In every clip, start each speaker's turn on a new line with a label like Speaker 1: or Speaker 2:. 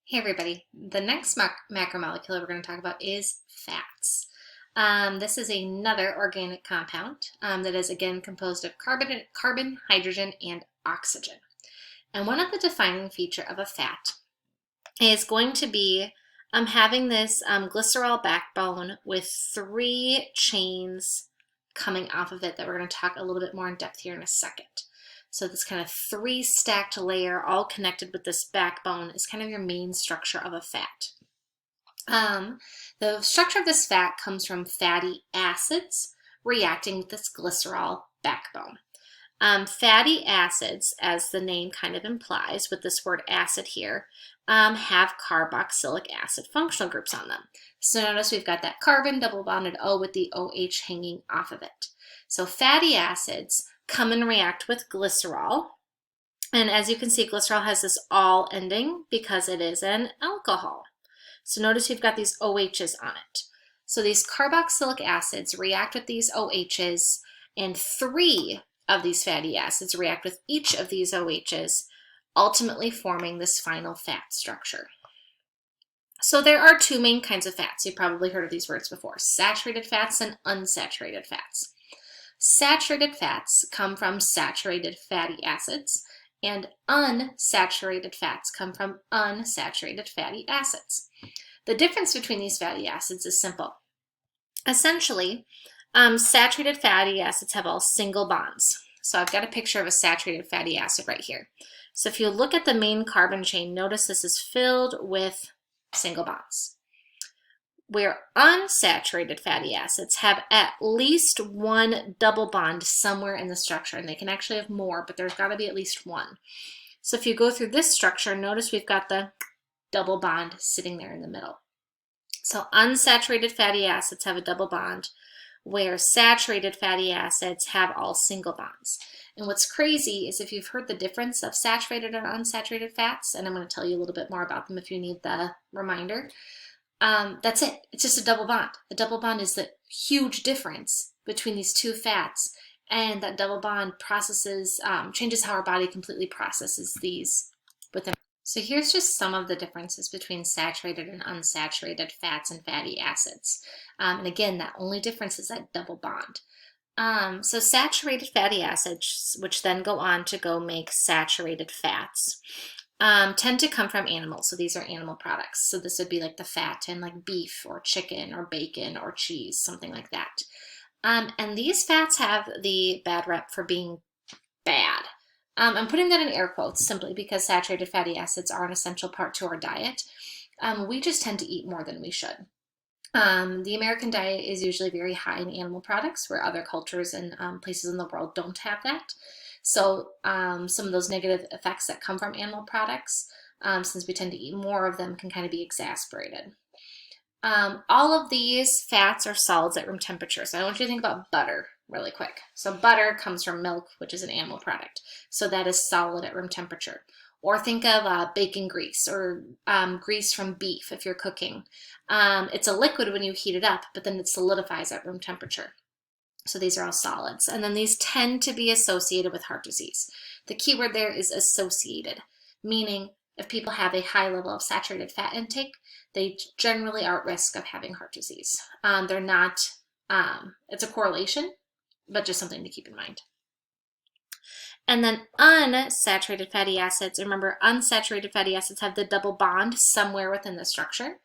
Speaker 1: Hey everybody, the next macromolecule we're going to talk about is fats. This is another organic compound that is again composed of carbon, hydrogen, and oxygen. And one of the defining feature of a fat is going to be having this glycerol backbone with three chains coming off of it that we're going to talk a little bit more in depth here in a second. So this kind of three stacked layer all connected with this backbone is kind of your main structure of a fat. The structure of this fat comes from fatty acids reacting with this glycerol backbone. Fatty acids, as the name kind of implies with this word acid here, have carboxylic acid functional groups on them. So notice we've got that carbon double bonded O with the OH hanging off of it. So fatty acids come and react with glycerol. And as you can see, glycerol has this all ending because it is an alcohol. So notice we've got these OHs on it. So these carboxylic acids react with these OHs, and three of these fatty acids react with each of these OHs, ultimately forming this final fat structure. So there are two main kinds of fats. You've probably heard of these words before: saturated fats and unsaturated fats. Saturated fats come from saturated fatty acids, and unsaturated fats come from unsaturated fatty acids. The difference between these fatty acids is simple. Essentially, saturated fatty acids have all single bonds. So I've got a picture of a saturated fatty acid right here. So if you look at the main carbon chain, notice this is filled with single bonds. Where unsaturated fatty acids have at least one double bond somewhere in the structure, and they can actually have more, but there's got to be at least one. So if you go through this structure, notice we've got the double bond sitting there in the middle. So unsaturated fatty acids have a double bond, where saturated fatty acids have all single bonds. And what's crazy is if you've heard the difference of saturated and unsaturated fats, and I'm going to tell you a little bit more about them if you need the reminder, that's it. It's just a double bond. A double bond is the huge difference between these two fats, and that double bond changes how our body completely processes these within. So here's just some of the differences between saturated and unsaturated fats and fatty acids. And again, that only difference is that double bond. So saturated fatty acids, which then go on to go make saturated fats, tend to come from animals. So these are animal products. So this would be like the fat in like beef or chicken or bacon or cheese, something like that. And these fats have the bad rep for being bad. I'm putting that in air quotes simply because saturated fatty acids are an essential part to our diet. We just tend to eat more than we should. The American diet is usually very high in animal products, where other cultures and places in the world don't have that. So some of those negative effects that come from animal products, since we tend to eat more of them, can kind of be exasperated. All of these fats are solids at room temperature. So I want you to think about butter really quick. So butter comes from milk, which is an animal product. So that is solid at room temperature. Or think of bacon grease or grease from beef if you're cooking. It's a liquid when you heat it up, but then it solidifies at room temperature. So these are all solids. And then these tend to be associated with heart disease. The key word there is associated, meaning if people have a high level of saturated fat intake, they generally are at risk of having heart disease. They're not, it's a correlation, but just something to keep in mind. And then unsaturated fatty acids, remember unsaturated fatty acids have the double bond somewhere within the structure.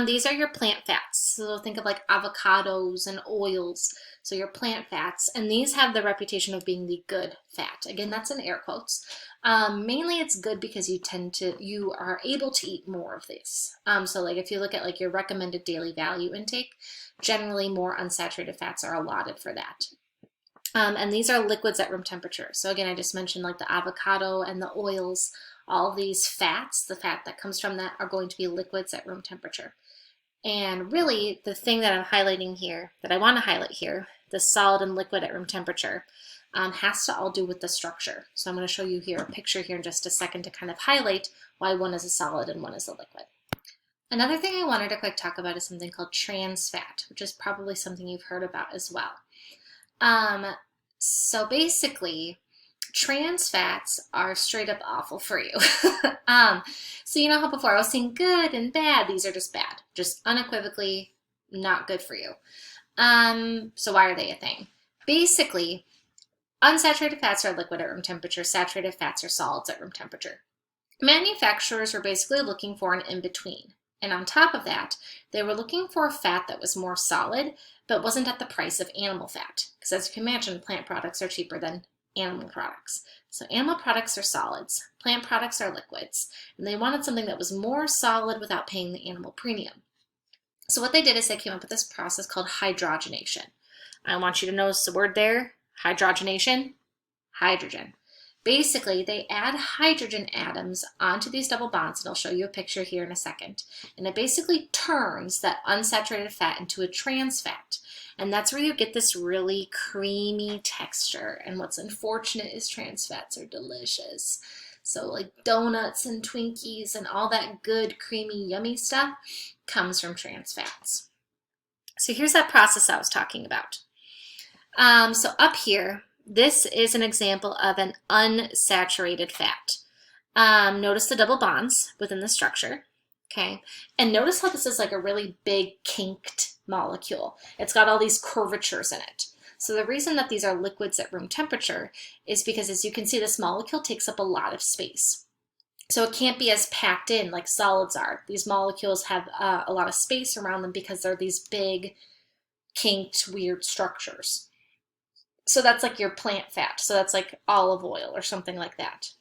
Speaker 1: These are your plant fats. So think of like avocados and oils. So your plant fats, and these have the reputation of being the good fat. Again, that's in air quotes. Mainly it's good because you are able to eat more of this. So like if you look at like your recommended daily value intake, generally more unsaturated fats are allotted for that. And these are liquids at room temperature. So again, I just mentioned like the avocado and the oils, all these fats, the fat that comes from that, are going to be liquids at room temperature. And really, the thing that I'm highlighting here, that I want to highlight here, the solid and liquid at room temperature, has to all do with the structure. So I'm going to show you here a picture here in just a second to kind of highlight why one is a solid and one is a liquid. Another thing I wanted to quick talk about is something called trans fat, which is probably something you've heard about as well. So basically, trans fats are straight up awful for you. So you know how before I was saying good and bad, these are just bad, just unequivocally not good for you. So why are they a thing? Basically, unsaturated fats are liquid at room temperature, saturated fats are solids at room temperature. Manufacturers were basically looking for an in-between. And on top of that, they were looking for a fat that was more solid, but wasn't at the price of animal fat. Because as you can imagine, plant products are cheaper than animal products. So animal products are solids, plant products are liquids, and they wanted something that was more solid without paying the animal premium. So what they did is they came up with this process called hydrogenation. I want you to notice the word there, hydrogenation, hydrogen. Basically, they add hydrogen atoms onto these double bonds, and I'll show you a picture here in a second. And it basically turns that unsaturated fat into a trans fat. And that's where you get this really creamy texture. And what's unfortunate is trans fats are delicious. So like donuts and Twinkies and all that good, creamy, yummy stuff comes from trans fats. So here's that process I was talking about. So up here, this is an example of an unsaturated fat. Notice the double bonds within the structure, okay? And notice how this is like a really big kinked molecule. It's got all these curvatures in it. So the reason that these are liquids at room temperature is because, as you can see, this molecule takes up a lot of space. So it can't be as packed in like solids are. These molecules have a lot of space around them because they're these big, kinked, weird structures. So that's like your plant fat. So that's like olive oil or something like that.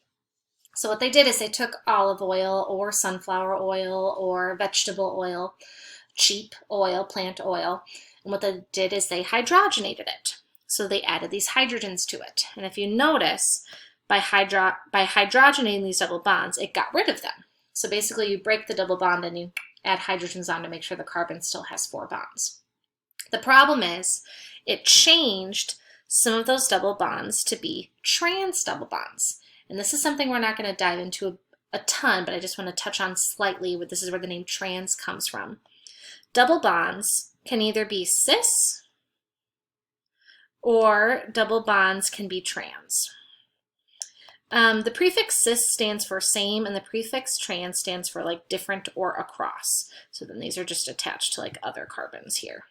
Speaker 1: So what they did is they took olive oil or sunflower oil or vegetable oil, cheap oil, plant oil, and what they did is they hydrogenated it. So they added these hydrogens to it. And if you notice, by hydrogenating these double bonds, it got rid of them. So basically you break the double bond and you add hydrogens on to make sure the carbon still has 4 bonds. The problem is it changed some of those double bonds to be trans double bonds. And this is something we're not going to dive into a ton, but I just want to touch on slightly. This is where the name trans comes from. Double bonds can either be cis or double bonds can be trans. The prefix cis stands for same, and the prefix trans stands for like different or across. So then these are just attached to like other carbons here.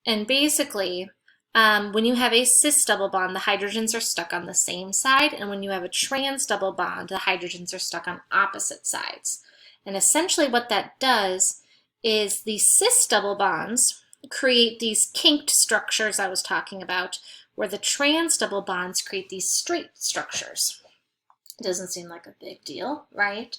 Speaker 1: And basically, when you have a cis double bond, the hydrogens are stuck on the same side, and when you have a trans double bond, the hydrogens are stuck on opposite sides. And essentially what that does is the cis double bonds create these kinked structures I was talking about, where the trans double bonds create these straight structures. It doesn't seem like a big deal, right?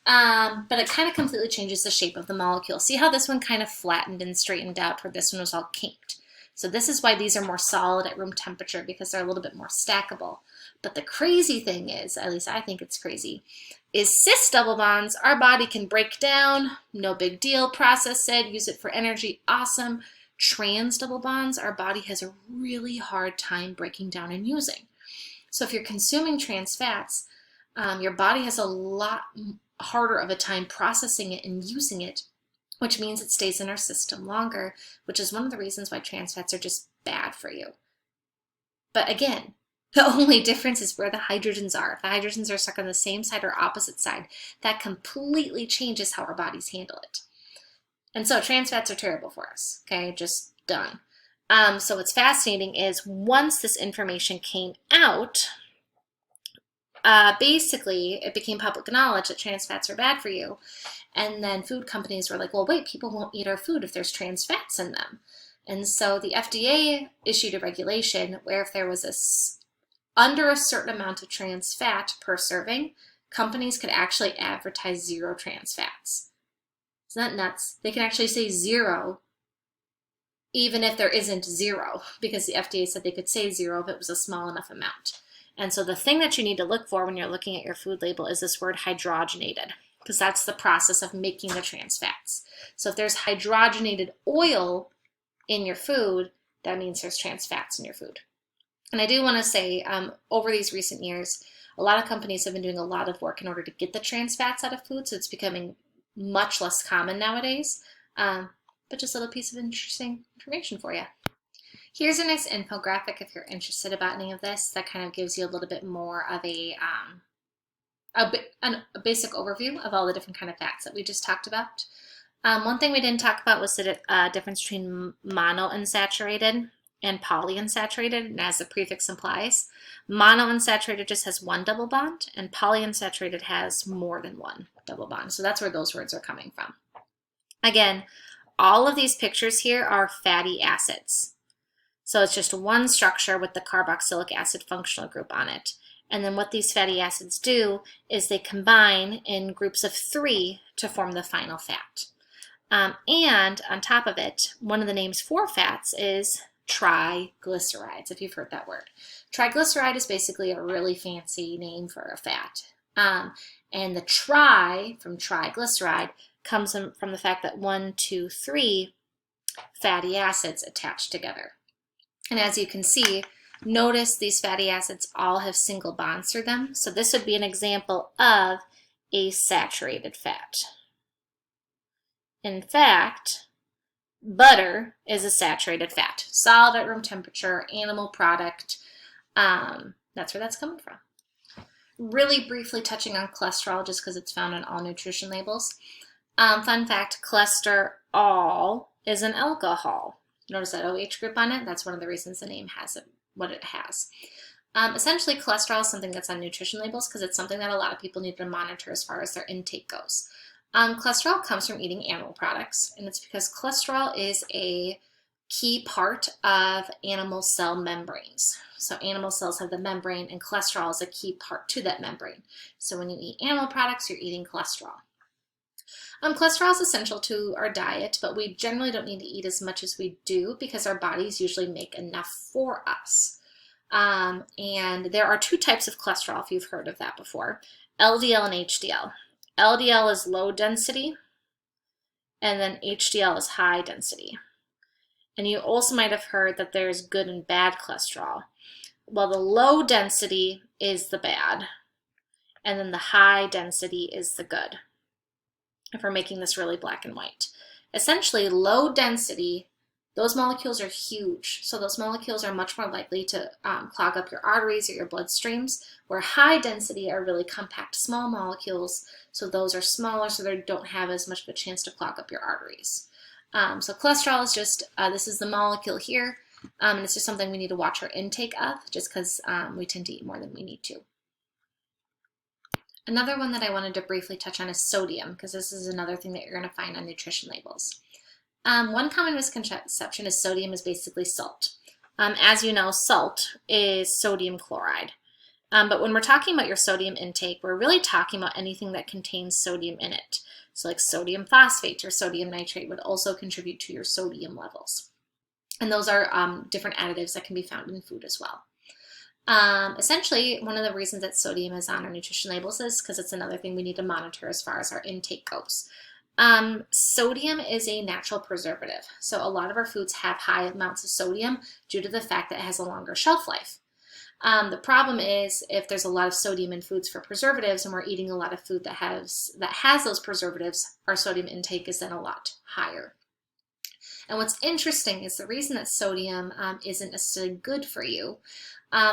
Speaker 1: But it kind of completely changes the shape of the molecule. See how this one kind of flattened and straightened out where this one was all kinked? So this is why these are more solid at room temperature, because they're a little bit more stackable. But the crazy thing is, at least I think it's crazy, is cis double bonds, our body can break down, no big deal, process it, use it for energy, awesome. Trans double bonds, our body has a really hard time breaking down and using. So if you're consuming trans fats, your body has a lot harder of a time processing it and using it, which means it stays in our system longer, which is one of the reasons why trans fats are just bad for you. But again, the only difference is where the hydrogens are. If the hydrogens are stuck on the same side or opposite side, that completely changes how our bodies handle it. And so trans fats are terrible for us, okay? Just done. So what's fascinating is once this information came out, basically it became public knowledge that trans fats are bad for you. And then food companies were like, well, wait, people won't eat our food if there's trans fats in them. And so the FDA issued a regulation where if there was under a certain amount of trans fat per serving, companies could actually advertise 0 trans fats. Isn't that nuts? They can actually say 0 even if there isn't 0, because the FDA said they could say 0 if it was a small enough amount. And so the thing that you need to look for when you're looking at your food label is this word hydrogenated, because that's the process of making the trans fats. So if there's hydrogenated oil in your food, that means there's trans fats in your food. And I do want to say, over these recent years, a lot of companies have been doing a lot of work in order to get the trans fats out of food, so it's becoming much less common nowadays. But just a little piece of interesting information for you. Here's a nice infographic if you're interested about any of this that kind of gives you a little bit more of a basic overview of all the different kind of fats that we just talked about. One thing we didn't talk about was the difference between monounsaturated and polyunsaturated, and as the prefix implies, monounsaturated just has one double bond, and polyunsaturated has more than one double bond. So that's where those words are coming from. Again, all of these pictures here are fatty acids. So it's just one structure with the carboxylic acid functional group on it. And then what these fatty acids do is they combine in groups of 3 to form the final fat. And on top of it, one of the names for fats is triglycerides, if you've heard that word. Triglyceride is basically a really fancy name for a fat. And the tri from triglyceride comes from the fact that 1, 2, 3 fatty acids attach together. And as you can see, notice these fatty acids all have single bonds through them. So this would be an example of a saturated fat. In fact, butter is a saturated fat, solid at room temperature, animal product. That's where that's coming from. Really briefly touching on cholesterol, just because it's found on all nutrition labels. Fun fact, cholesterol is an alcohol. Notice that OH group on it. That's one of the reasons the name has it, what it has. Essentially, cholesterol is something that's on nutrition labels because it's something that a lot of people need to monitor as far as their intake goes. Cholesterol comes from eating animal products, and it's because cholesterol is a key part of animal cell membranes. So animal cells have the membrane, and cholesterol is a key part to that membrane. So when you eat animal products, you're eating cholesterol. Cholesterol is essential to our diet, but we generally don't need to eat as much as we do because our bodies usually make enough for us. And there are 2 types of cholesterol, if you've heard of that before, LDL and HDL. LDL is low density, and then HDL is high density. And you also might have heard that there's good and bad cholesterol. Well, the low density is the bad, and then the high density is the good, if we're making this really black and white. Essentially, low density, those molecules are huge. So those molecules are much more likely to clog up your arteries or your bloodstreams, where high density are really compact, small molecules. So those are smaller, so they don't have as much of a chance to clog up your arteries. So cholesterol is just, this is the molecule here, and it's just something we need to watch our intake of, just because we tend to eat more than we need to. Another one that I wanted to briefly touch on is sodium, because this is another thing that you're going to find on nutrition labels. One common misconception is sodium is basically salt. As you know, salt is sodium chloride. But when we're talking about your sodium intake, we're really talking about anything that contains sodium in it. So like sodium phosphate or sodium nitrate would also contribute to your sodium levels. And those are different additives that can be found in food as well. Essentially, one of the reasons that sodium is on our nutrition labels is because it's another thing we need to monitor as far as our intake goes. Sodium is a natural preservative. So a lot of our foods have high amounts of sodium due to the fact that it has a longer shelf life. The problem is if there's a lot of sodium in foods for preservatives and we're eating a lot of food that has those preservatives, our sodium intake is then a lot higher. And what's interesting is the reason that sodium isn't necessarily good for you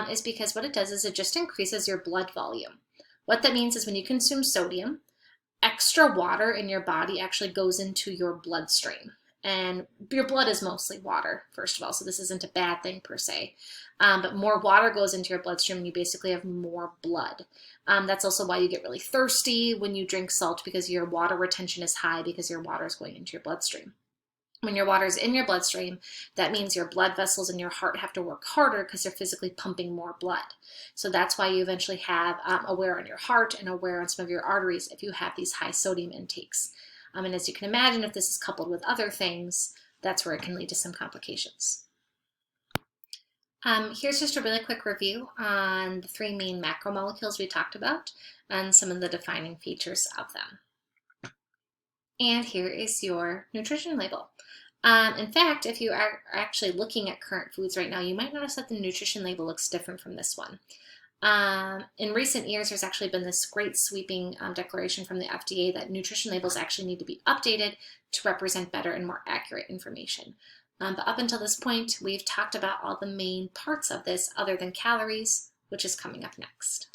Speaker 1: is because what it does is it just increases your blood volume. What that means is when you consume sodium, extra water in your body actually goes into your bloodstream. And your blood is mostly water, first of all, so this isn't a bad thing per se. But more water goes into your bloodstream and you basically have more blood. That's also why you get really thirsty when you drink salt, because your water retention is high because your water is going into your bloodstream. When your water is in your bloodstream, that means your blood vessels in your heart have to work harder because they're physically pumping more blood. So that's why you eventually have a wear on your heart and a wear on some of your arteries if you have these high sodium intakes. And as you can imagine, if this is coupled with other things, that's where it can lead to some complications. Here's just a really quick review on the 3 main macromolecules we talked about and some of the defining features of them. And here is your nutrition label. In fact, if you are actually looking at current foods right now, you might notice that the nutrition label looks different from this one. In recent years, there's actually been this great sweeping declaration from the FDA that nutrition labels actually need to be updated to represent better and more accurate information. But up until this point, we've talked about all the main parts of this other than calories, which is coming up next.